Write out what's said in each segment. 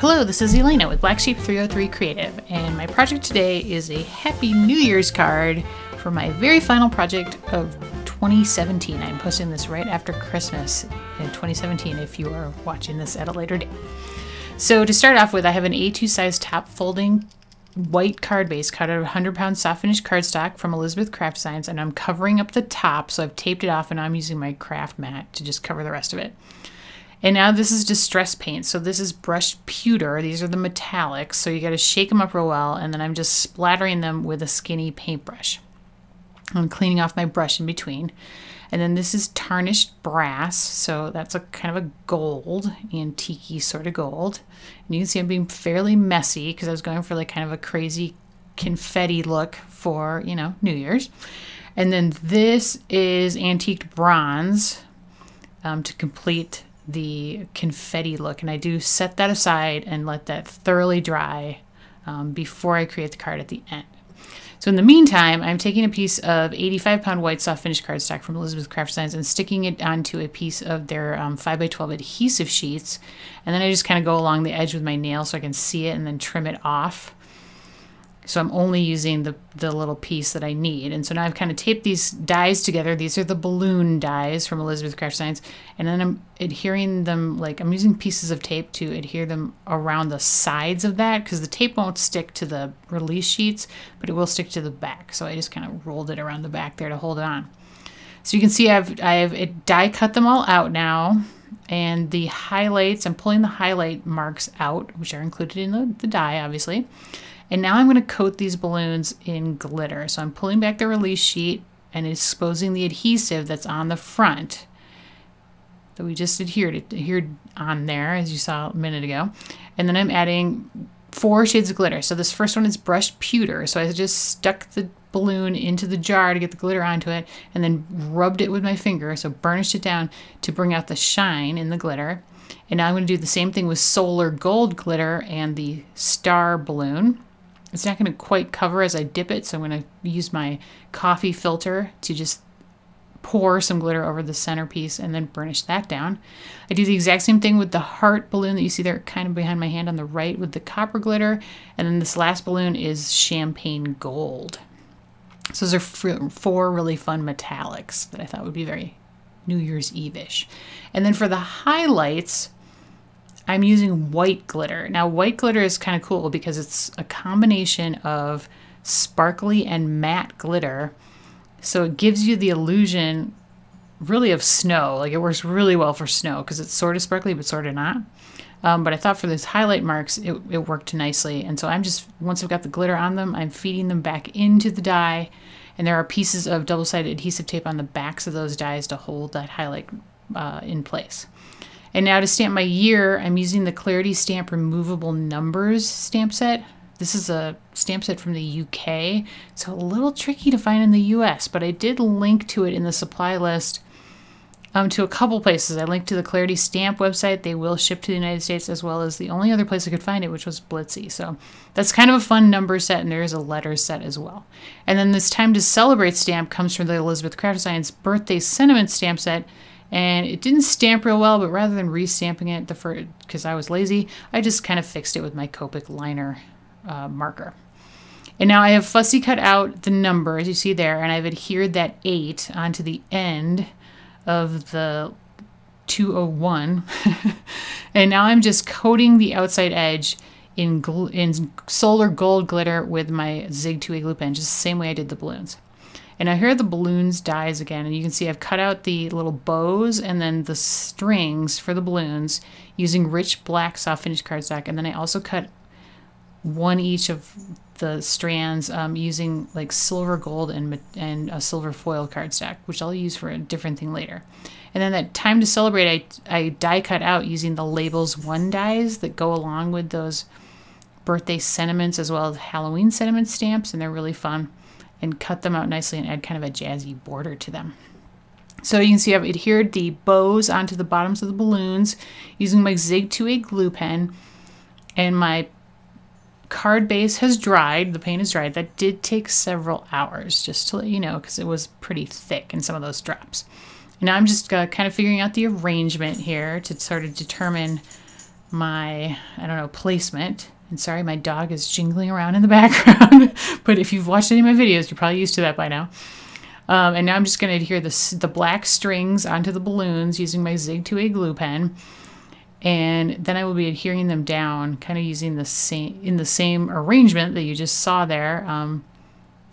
Hello, this is Elena with Black Sheep 303 Creative, and my project today is a Happy New Year's card for my very final project of 2017. I'm posting this right after Christmas in 2017 if you are watching this at a later date. So to start off with, I have an A2 size top folding white card base cut out of 100-pound soft finish cardstock from Elizabeth Craft Designs, and I'm covering up the top, so I've taped it off and I'm using my craft mat to just cover the rest of it. And now this is distress paint. So this is brushed pewter. These are the metallics. So you got to shake them up real well. And then I'm just splattering them with a skinny paintbrush. I'm cleaning off my brush in between. And then this is tarnished brass. So that's a kind of a gold, antique-y sort of gold. And you can see I'm being fairly messy because I was going for like kind of a crazy confetti look for, you know, New Year's. And then this is antiqued bronze to complete the confetti look, and I do set that aside and let that thoroughly dry before I create the card at the end. So in the meantime, I'm taking a piece of 85-pound white soft finish cardstock from Elizabeth Craft Designs and sticking it onto a piece of their 5x12 adhesive sheets, and then I just kind of go along the edge with my nail so I can see it and then trim it off. So I'm only using the little piece that I need. And so now I've kind of taped these dies together. These are the balloon dies from Elizabeth Craft Designs. And then I'm adhering them, like I'm using pieces of tape to adhere them around the sides of that because the tape won't stick to the release sheets, but it will stick to the back. So I just kind of rolled it around the back there to hold it on. So you can see I've die cut them all out now. And the highlights, I'm pulling the highlight marks out, which are included in the die, obviously. And now I'm going to coat these balloons in glitter. So I'm pulling back the release sheet and exposing the adhesive that's on the front that we just adhered on there, as you saw a minute ago. And then I'm adding 4 shades of glitter. So this first one is brushed pewter. So I just stuck the balloon into the jar to get the glitter onto it and then rubbed it with my finger. So burnished it down to bring out the shine in the glitter. And now I'm going to do the same thing with solar gold glitter and the star balloon. It's not going to quite cover as I dip it, so I'm going to use my coffee filter to just pour some glitter over the centerpiece and then burnish that down. I do the exact same thing with the heart balloon that you see there kind of behind my hand on the right with the copper glitter. And then this last balloon is champagne gold. So those are 4 really fun metallics that I thought would be very New Year's Eve-ish. And then for the highlights, I'm using white glitter. Now, white glitter is kind of cool because it's a combination of sparkly and matte glitter. So it gives you the illusion really of snow. Like it works really well for snow because it's sort of sparkly but sort of not. But I thought for those highlight marks, it worked nicely. And so I'm just, once I've got the glitter on them, I'm feeding them back into the die. And there are pieces of double-sided adhesive tape on the backs of those dies to hold that highlight in place. And now to stamp my year, I'm using the Claritystamp Removable Numbers stamp set. This is a stamp set from the UK, so a little tricky to find in the US, but I did link to it in the supply list to a couple places. I linked to the Claritystamp website. They will ship to the United States, as well as the only other place I could find it, which was Blitsy. So that's kind of a fun number set, and there is a letter set as well. And then this Time to Celebrate stamp comes from the Elizabeth Craft Designs Birthday Sentiment stamp set. And it didn't stamp real well, but rather than restamping it because I was lazy, I just kind of fixed it with my Copic liner marker. And now I have fussy cut out the numbers you see there, and I've adhered that 8 onto the end of the 201. And now I'm just coating the outside edge in solar gold glitter with my Zig 2A glue pen, just the same way I did the balloons. And now here are the balloons dies again, and you can see I've cut out the little bows and then the strings for the balloons using rich black soft finish cardstock, and then I also cut 1 each of the strands using like silver gold and a silver foil cardstock, which I'll use for a different thing later. And then that Time to Celebrate, I die cut out using the Labels 1 dies that go along with those birthday sentiments as well as Halloween sentiment stamps, and they're really fun. And cut them out nicely and add kind of a jazzy border to them. So you can see I've adhered the bows onto the bottoms of the balloons using my Zig 2A glue pen, and my card base has dried. The paint is dried. That did take several hours, just to let you know, because it was pretty thick in some of those drops. And now I'm just kind of figuring out the arrangement here to sort of determine my, I don't know, placement. And sorry, my dog is jingling around in the background, but if you've watched any of my videos, you're probably used to that by now. And now I'm just going to adhere the black strings onto the balloons using my Zig 2A glue pen. And then I will be adhering them down, kind of using the same arrangement that you just saw there.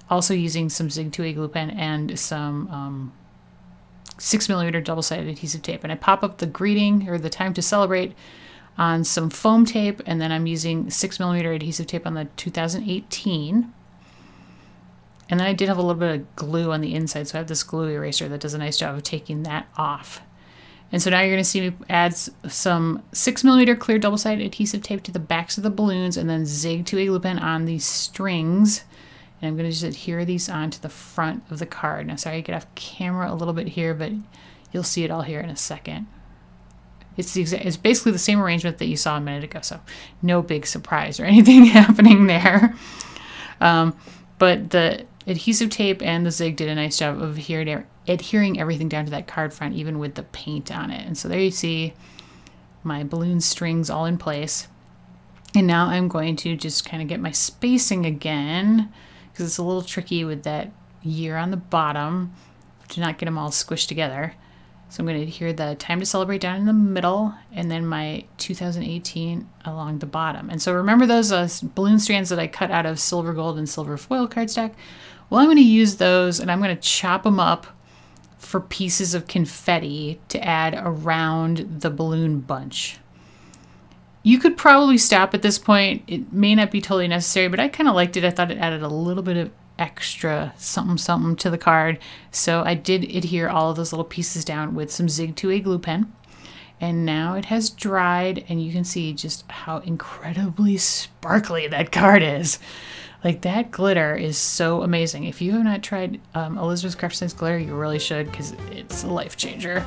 Also using some Zig 2A glue pen and some 6mm double-sided adhesive tape. And I pop up the greeting or the time to celebrate on some foam tape, and then I'm using 6mm adhesive tape on the 2018. And then I did have a little bit of glue on the inside, so I have this glue eraser that does a nice job of taking that off. And so now you're going to see me add some 6mm clear double-sided adhesive tape to the backs of the balloons, and then Zig 2A glue pen on these strings. And I'm going to just adhere these onto the front of the card. Now, sorry I get off camera a little bit here, but you'll see it all here in a second. It's basically the same arrangement that you saw a minute ago, so no big surprise or anything happening there. But the adhesive tape and the Zig did a nice job of adhering everything down to that card front, even with the paint on it. And so there you see my balloon strings all in place. And now I'm going to just kind of get my spacing again, because it's a little tricky with that year on the bottom to not get them all squished together. So I'm going to adhere the time to celebrate down in the middle, and then my 2018 along the bottom. And so remember those balloon strands that I cut out of silver, gold, and silver foil cardstock? Well, I'm going to use those, and I'm going to chop them up for pieces of confetti to add around the balloon bunch. You could probably stop at this point. It may not be totally necessary, but I kind of liked it. I thought it added a little bit of extra something to the card. So I did adhere all of those little pieces down with some Zig 2A glue pen. And now it has dried, and you can see just how incredibly sparkly that card is. Like, that glitter is so amazing. If you have not tried Elizabeth's Craft Sense glitter, you really should, because it's a life changer.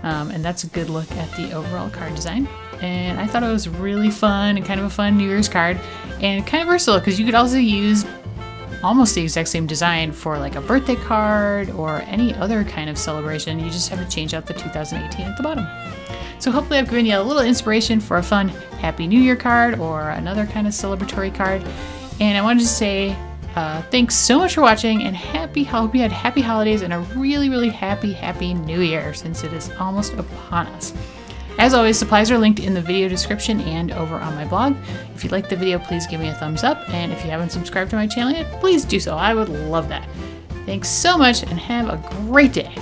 And that's a good look at the overall card design. And I thought it was really fun and kind of a fun New Year's card, and kind of versatile, because you could also use almost the exact same design for like a birthday card or any other kind of celebration. You just have to change out the 2018 at the bottom. So hopefully I've given you a little inspiration for a fun Happy New Year card or another kind of celebratory card. And I wanted to say thanks so much for watching, and hope you had happy holidays and a really, really happy New Year, since it is almost upon us. As always, supplies are linked in the video description and over on my blog. If you liked the video, please give me a thumbs up, and if you haven't subscribed to my channel yet, please do so. I would love that. Thanks so much, and have a great day.